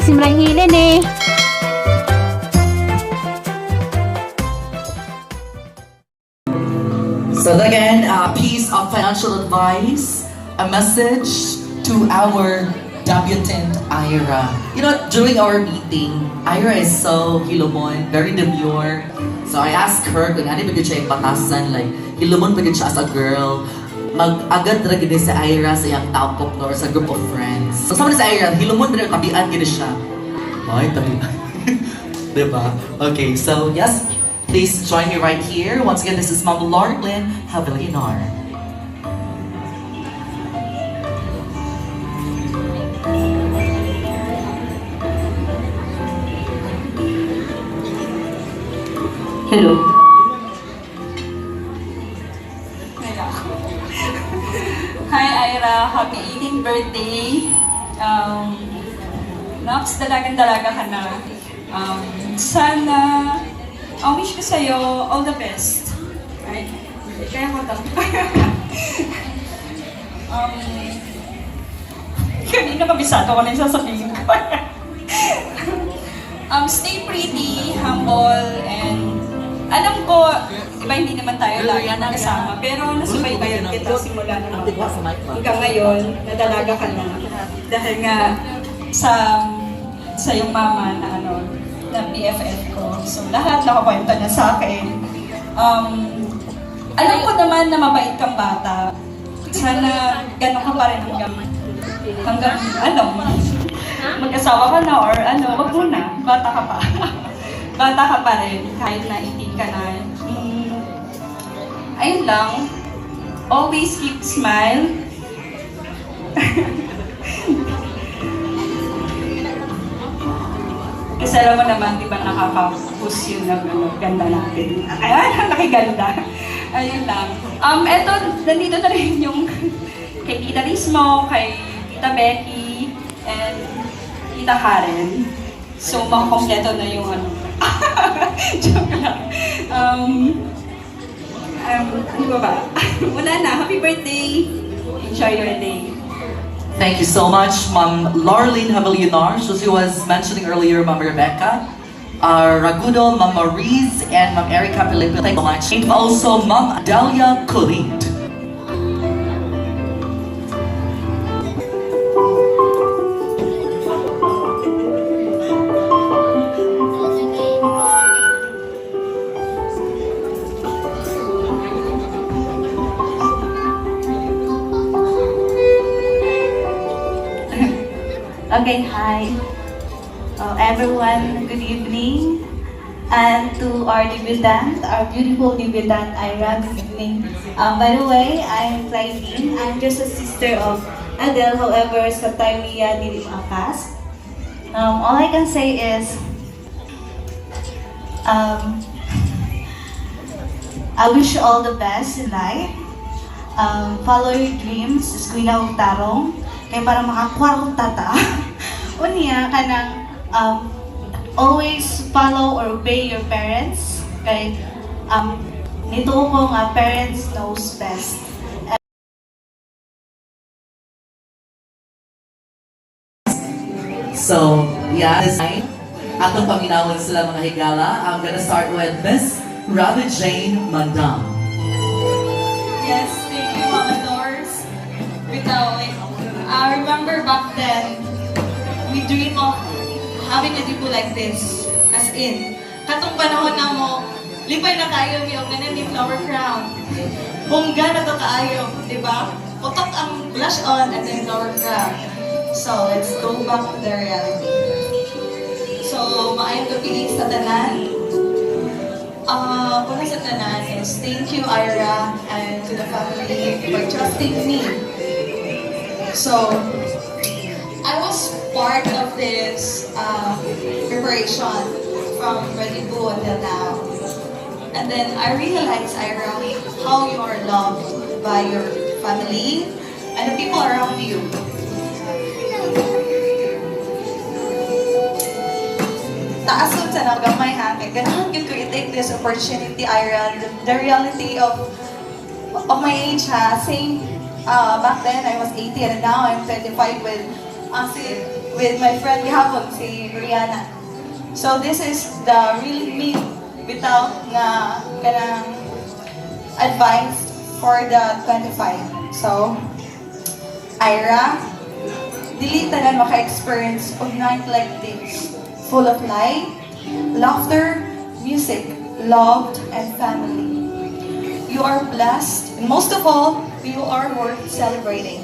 simrang hilin eh. So again, a piece of financial advice, a message to our debutant Ira. You know, during our meeting, Ira is so hilomon, very demure. So I asked her kung ano ba siya ipatasan, like, hilomon ba siya as a girl? Mag-agad na gini si Ira sa iyang tapok or sa group of friends. So sama na si Ira, hilomon ba tabian gini siya? Ay, tabian. Diba? Okay, so yes, please join me right here. Once again, this is Ma'am Lauren Havilinar. Hello. Hi Ira, happy 18th birthday. Naps, dalagang-dalaga ka na. Sana, ang wish ko sa'yo, all the best. Right? Kaya ko ito. Kanina kabisado ko na yung sasabihin ko. Stay pretty, humble, and alam ko, iba hindi naman tayo lagi magkasama, pero nasubaybayan kita simula na hanggang ngayon, nadalaga ka na. Dahil nga sa yung mama na na BFF ko. So lahat nakakwento niya sa akin. Alam ko naman na mabait kang bata. Sana gano'n ka pa rin hanggang mag-asawa ka na or wag mo na, bata ka pa. Bata ka pa rin, kahit na 18 ka na. Ayun lang, always keep smile. Kasi alam mo naman, di ba nakaka-push yun na ganda natin. Ayan, nakiganda. Ayun lang. Eto, nandito na rin yung kay Tita Rismo, kay Tita Becky, and Tita Karen. So, makakompleto na yung joke lang. Ano ba? Wala na. Happy birthday! Enjoy your day. Thank you so much, Ma'am Lauren Havilinar. So she was mentioning earlier, Ma'am Rebecca, Ragudo, Ma'am Maurice, and Ma'am Erica Felipe. Thank you so much. And also, Ma'am Delia Kulit. Okay, hi. Everyone, good evening. And to our debutant, our beautiful debutant, Ira, good evening. By the way, I'm Clydine. I'm just a sister of Adele, however, sa Tyria dili makas. All I can say is, I wish you all the best in life. Follow your dreams, eskwela og tarong. Kaya para makakwarta ta. Unya kanang always follow or obey your parents. Kay nito ko nga parents knows best. So, yeah, this time, atong paminawon sila mga higala. I'm gonna start with Miss Ravi Jane Mandam. Yes, thank you, Mama Doors. I remember back then, we dream of having a debut like this. As in, katong panahon na mo, lipay na kayo yung ganun yung flower crown. Bongga na to kaayo, di ba? Putok ang blush on and then flower crown. So, let's go back to the reality. So, maayong gabi sa tanan. Una sa tanan is thank you, Ira, and to the family for trusting me. So, I was part of this preparation from Ready Boo until now. And then I realized, Ira, how you are loved by your family and the people around you. Taasod sa nagamay ha, kaya ganahan yun ko i-take this opportunity, Ira. The reality of my age ha, same back then I was 18 and now I'm 25 with with my friend gihapon si Rihanna. So this is the real me without na kanang advice for the 25. So, Ira, dili tanan maka-experience of night like this, full of light, laughter, music, love, and family. You are blessed, and most of all, you are worth celebrating.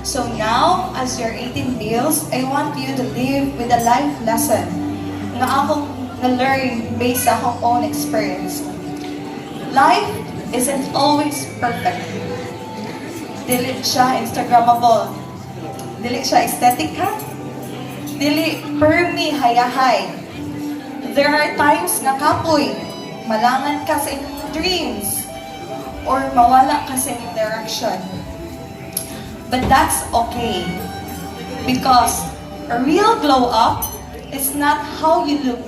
So now, as your 18 bills, I want you to live with a life lesson na akong na-learn based sa akong own experience. Life isn't always perfect. Dili siya Instagrammable. Dili siya aesthetic ha? Dili permi hayahay. There are times na kapoy, malangan ka sa inyong dreams, or mawala ka sa inyong direction. But that's okay. Because a real glow up is not how you look,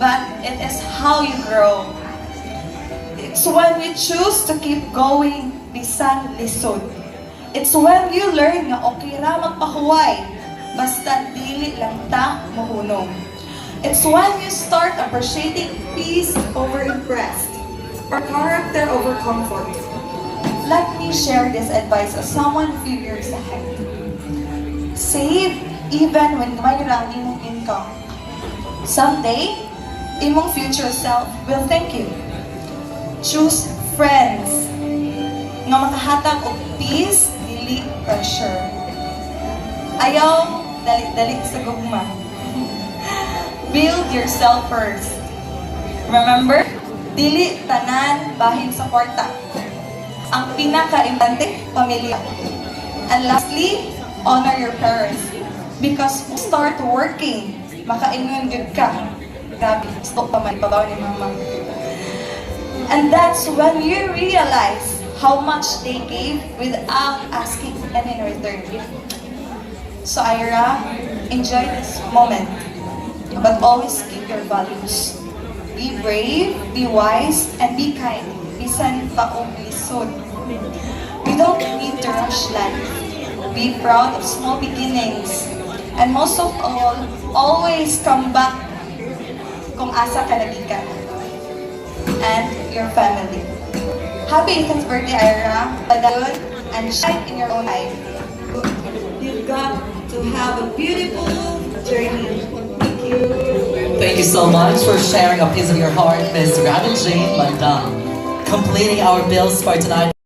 but it is how you grow. It's when you choose to keep going bisan lisod. It's when you learn na okay ra magpahuway, basta dili lang ta mahunong. It's when you start appreciating peace over impressed, or character over comfort. Let me share this advice as someone a few years ahead. Save even when mayroong imong income. Someday, imong future self will thank you. Choose friends nga makahatag og peace, dili pressure. Ayaw dalit-dalit sa gugma. Build yourself first. Remember, dili tanan bahin sa kwarta. Ang pinaka-importante, pamilya. And lastly, honor your parents. Because start working, makaingon gyud ka. Grabe, stop pa man pabaw ni mama. And that's when you realize how much they gave without asking any in return. So Ira, enjoy this moment. But always keep your values. Be brave, be wise, and be kind. Bisan pa og lisod. You don't need to rush life. Be proud of small beginnings. And most of all, always come back kung asa ka nagikan. And your family. Happy 18th birthday, Ira. Padayon and shine in your own life. You've got to have a beautiful journey. Thank you. Thank you so much for sharing a piece of your heart, Ms. Robin Jane Mandam. Completing our bills for tonight.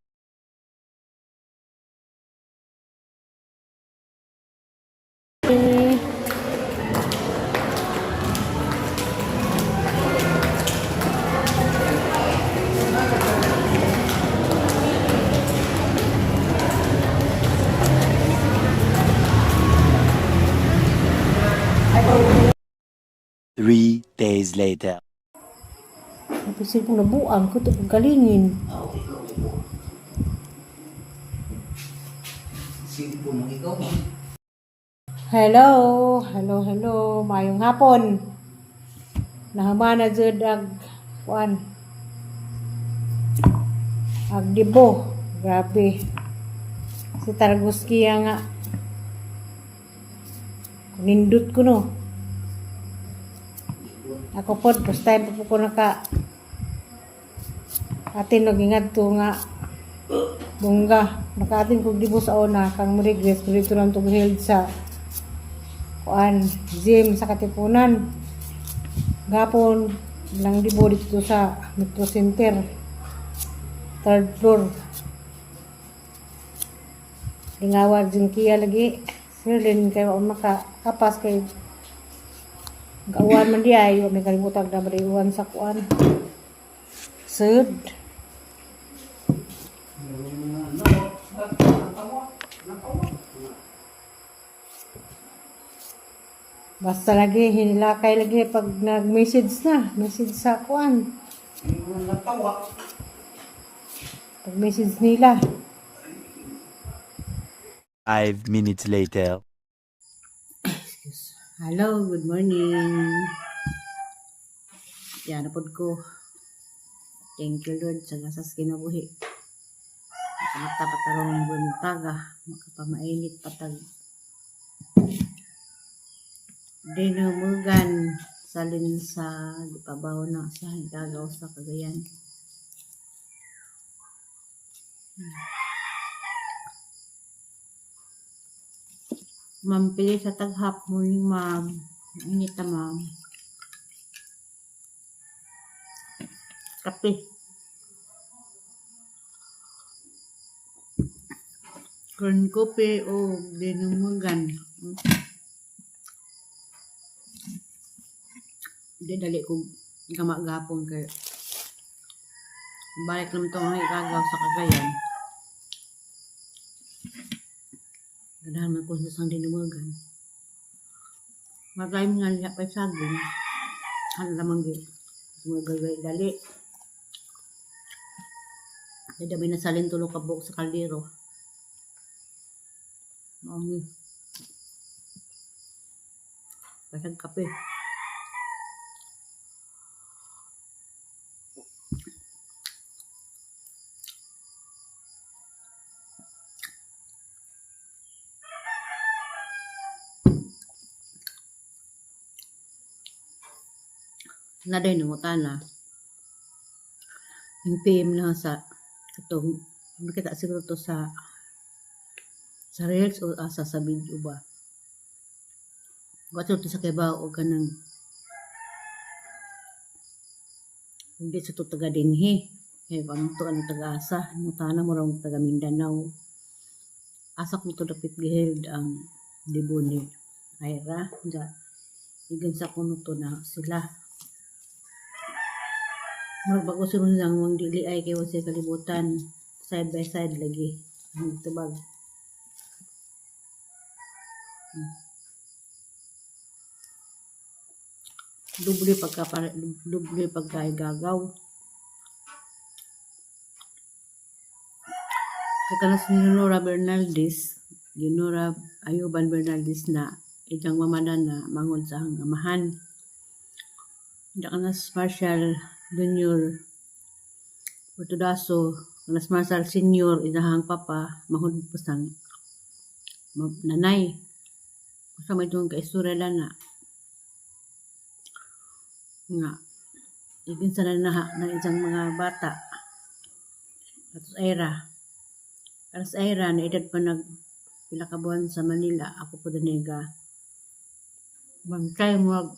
Three days later. Napisil kong nabuang ko ito pagkalingin. Hello, mayong hapon. Nahamana jud ag kuan. Ag dibo, grabe. Si Targuski nga. Nindut ko no. Ako po, first time po ko naka atin nagingad to nga bungga. Naka-atin kong dibo sa una kang regret ko dito lang itong held sa kuan, gym sa Katipunan. Gapon, lang dibo dito sa Metro Center. Third floor. Lingawag dyan kiya lagi. Sir, din kayo makakapas kay Gawaan man di ay, may kalimutan na baliwan sa kuan. Sud. Basta lagi, hinilakay lagi pag nag-message na. Message sa kuan. Pag-message nila. 5 minutes later. Hello, good morning. Yan, napod ko. Thank you, Lord, sa gasas kinabuhi. Makamata patarong buntaga, makapamainit patag. dinumugan salin sa di pabaw na sa gagaw sa Cagayan. Mampili sa taghap mo ni ma'am. Init na ma'am. Kape. Corn kope o dinumugan. Di dali ko gamagapon kay balik naman ito ang ikagaw sa Cagayan. Ganahan man ko sa sang dinumugan. Magay nga niya pa saging. Ano lamang di. Magagay dali. Kaya dami na salin tulo kabuk sa kaldero. Maungi. Pasag kape. Naday nungutana. Yung PM na sa itong nakita siguro to sa reels o asa sa video ba. Wato to sa Kibaw o kanang hindi sa to taga dinhi. Kaya bang to ang taga-asa. Nungutana mo rong taga Mindanao. Asak mo to dapit giheld ang dibo ni Ira. Igan sa kuno to na sila. Bago sunod lang mong dili ay kay wala kalibutan side by side lagi dito bag doble pagka gagaw katanas ni Nora Ayuban Bernaldez na idang mamadan na mangon sa amahan dakanas Marshall Junior Portudaso Anas Marshall Senior idahang papa mahud pusang nanay sa may itong kaisura na nga igin sa na isang mga bata aras Ira na edad pa nag pilakabuhan sa Manila ako po daniga bangkay mo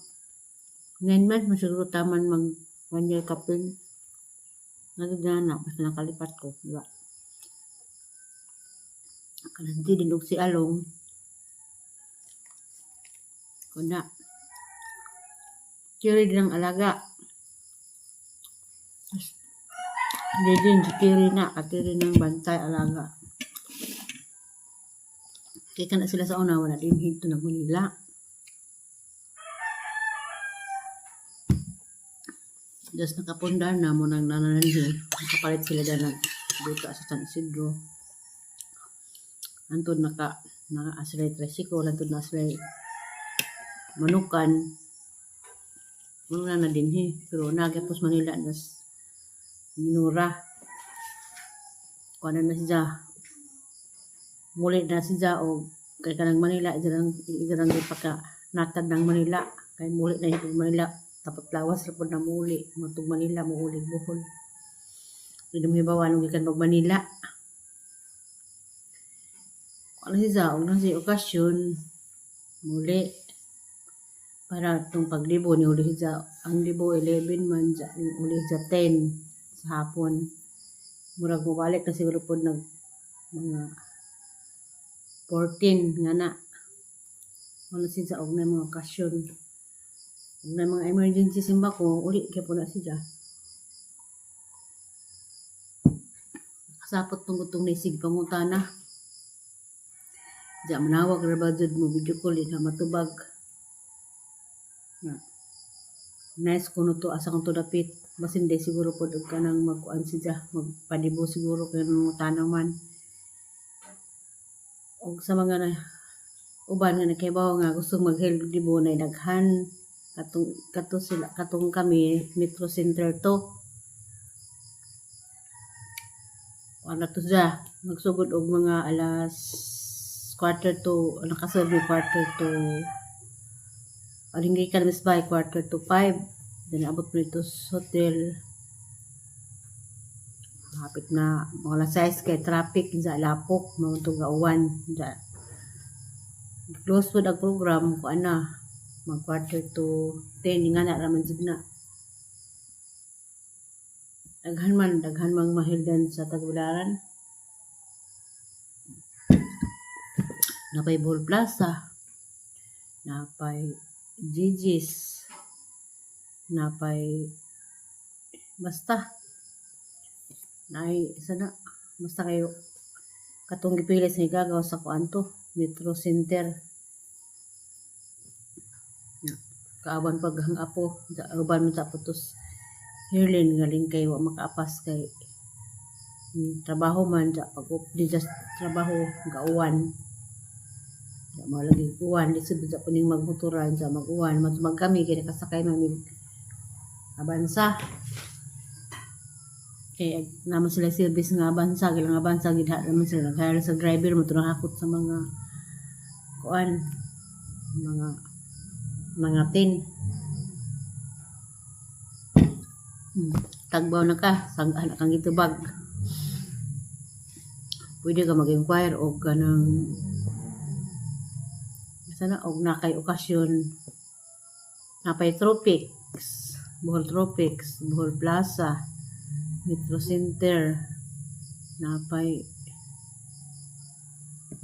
9 months masiguro taman mag 1 year kapin nagagana basta nakalipat ko diba kananti dinog si Along kuna kiri din ang alaga hindi din si kiri na katiri ng bantay alaga kaya ka na sila sa una wala din hinto na Manila. Just nakapundar na mo nang nanananhi. Nakapalit sila dyan dito sa San Isidro. Antod naka-aslay tricycle. Antod na-aslay manukan. Muna na din pero nagyapos Manila nas minura. Kuha na siya. Muli na siya o kay kanang Manila. Ijarang ipaka natad ng Manila. Kay muli na ito Manila. Tapos lawas rapod na muli. Matug Manila, muli buhol. Hindi mo hibawa nung ikan mag Manila. Ano siya, unang siya okasyon, muli. Para itong paglibo ni uli siya, ang libo 11 man, uli siya 10 sa hapon. Murag mo balik na siguro po nag mga 14 nga na. Ano siya, og na mga okasyon. Na mga emergency simba ko, uli kaya po na siya. Kasapot tong gutong naisig pangutana. Diya manawag rabadod mo video call na matubag. Nice ko no to asa kong to dapit. Basin day siguro po og kanang magkuan siya. Magpadibo siguro kaya nung tanaman. Og sa mga na uban nga nakaibaw nga gusto mag-help dibo na daghan. Katong kami Metro Center to. Ano to siya? Magsugod og mga alas 1:45 to aling gikan Miss Bay, 4:45. Then abot po ito sa hotel. Hapit na mga alas 6 kay traffic sa lapok, mga uwan. Close po ang program ko ana. Mag 9:45 nga na raman jud na. Daghan mang mahildan sa Tagbilaran. Napay Bohol Plaza. Napay Gigi's. Napay basta. Sana basta kayo katong gipilis ni gagaw sa kuanto Metro Center. Kaaban pag hang apo, uban mo sa putos. Hirlin galing kay wa makaapas kay trabaho man sa pag di just trabaho gauwan. Ya mo lagi uwan lisod sa puning magmotoran sa mag-uwan, mag kami kay nakasakay mamig abansa. Kaya naman sila service nga abansa, gilang abansa gid naman sila kaya sa driver mo hakot sa mga kuan mga tin. Tagbaw na ka, sanggaan na kang itubag. Pwede ka mag-inquire o ka ng sana og na kay okasyon. Napay Tropics, Bohol Tropics, Bohol Plaza, Metro Center, napay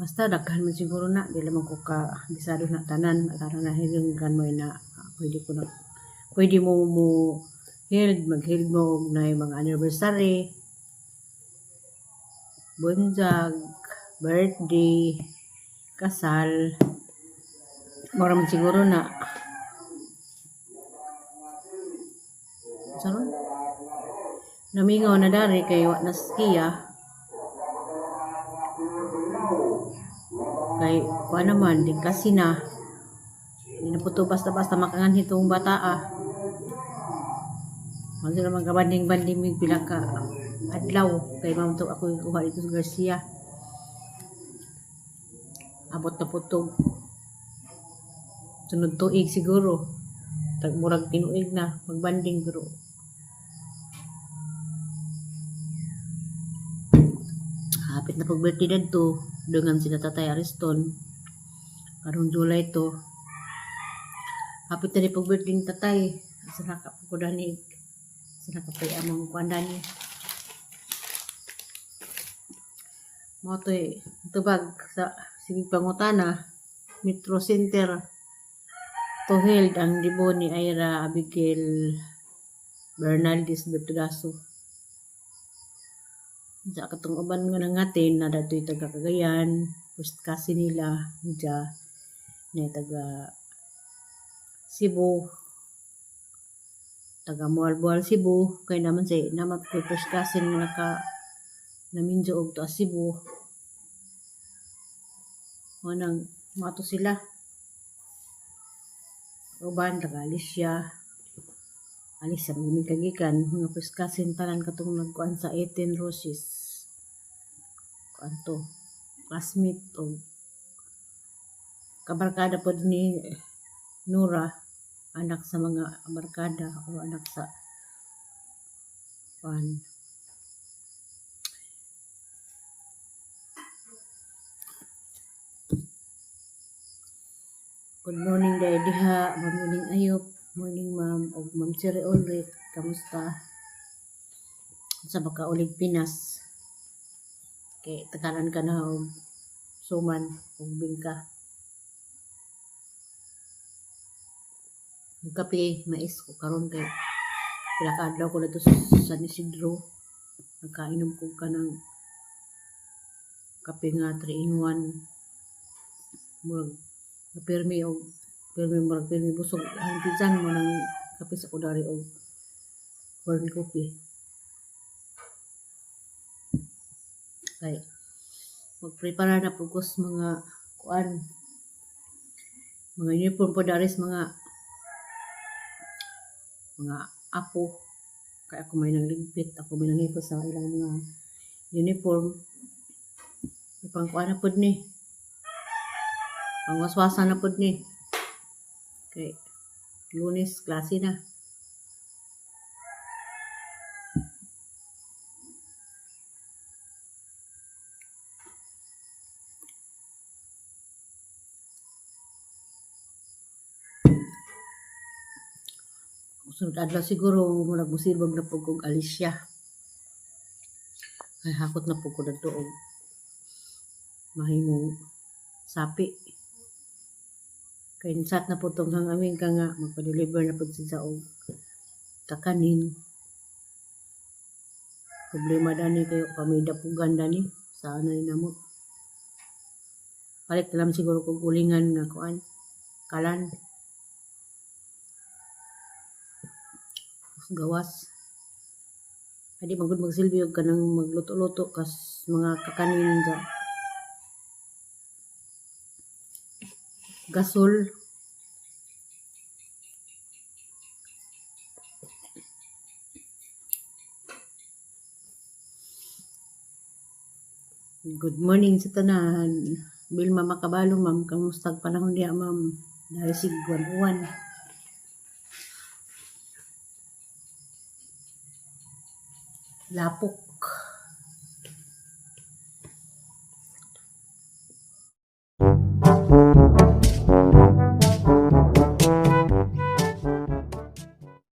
basta daghan man siguro na, di lamang ko ka bisado na tanan, karon na hilinggan mo na pwede mo mag-held mo na yung mga anniversary, bunyag, birthday, kasal, maraming siguro na saron namingaw na dari kay wa na skiya kay kuha naman di kasi na hindi na po ito basta makangan itong bata Magsi naman kabanding-banding may pila ka adlaw kay mamto ako yung kuha dito sa Garcia. Abot na putog. Sunod tuig siguro. Murag tinuig na magbanding pero hapit na pag-birthday dadto dengan sila Tatay Ariston. Karong July to. Hapit na rin pag-birthday ng tatay. Sa nakapukudanig. Sa nakapay amang kuandani. Mo to tubag sa sige pangutana. Metro Center. To held ang libo ni Ira Abigail Bernaldez Bertugaso. Sa katong uban nga nangatin na dato'y taga Cagayan. First kasi nila. Nidya. Na taga Cebu. Taga Mualbual Cebu. Kaya naman say namat ko first kasi nga naminjo og to Cebu. Manang mato sila. Uban taga Alicia. Alicia magmig kagikan mga first cousin tanan katong nagkuan sa 18 Roses. Kanto classmate o kabarkada pod ni Nora, anak sa mga barkada o anak sa kuan. Good morning day diha, good morning Ayop, morning ma'am o ma'am Siri Ulrich, kamusta? Sa baka ulig Pinas. Kay takaran ka na og suman og bingka. Kape mais ko karon kay pila ka adlaw ko dito sa San Isidro. Nagkainom ko ka ng kape nga 3-in-1. Murag permi busog ang pizan mo ng kape sa kudari o corn coffee. Kay magprepara na pugos mga kuan mga uniform po daris mga apo kaya ako may nangligpit ako may nangipos sa ilang mga uniform ipang kuan na pod ni pangwaswasan na pod ni kay Lunes, klase na. Sunod adlaw siguro murag musibog na pug og Alicia. Ay hakot na pug ko dadto og mahimong sapi. Kay sat na po tong hang aming ka nga magpa-deliver na pud siya og kakanin. Problema dani kayo kami dapugan dani sa ano ni namo. Palit lang siguro kog ulingan na kuan kalan. Gawas. Adi magud magsilbi og kanang magluto-luto kas mga kakanin sa gasol. Good morning sa tanan. Bilma Makabalo, ma'am. Kamusta ang panahon diya, ma'am? Dari sig buwan-buwan. Lapok.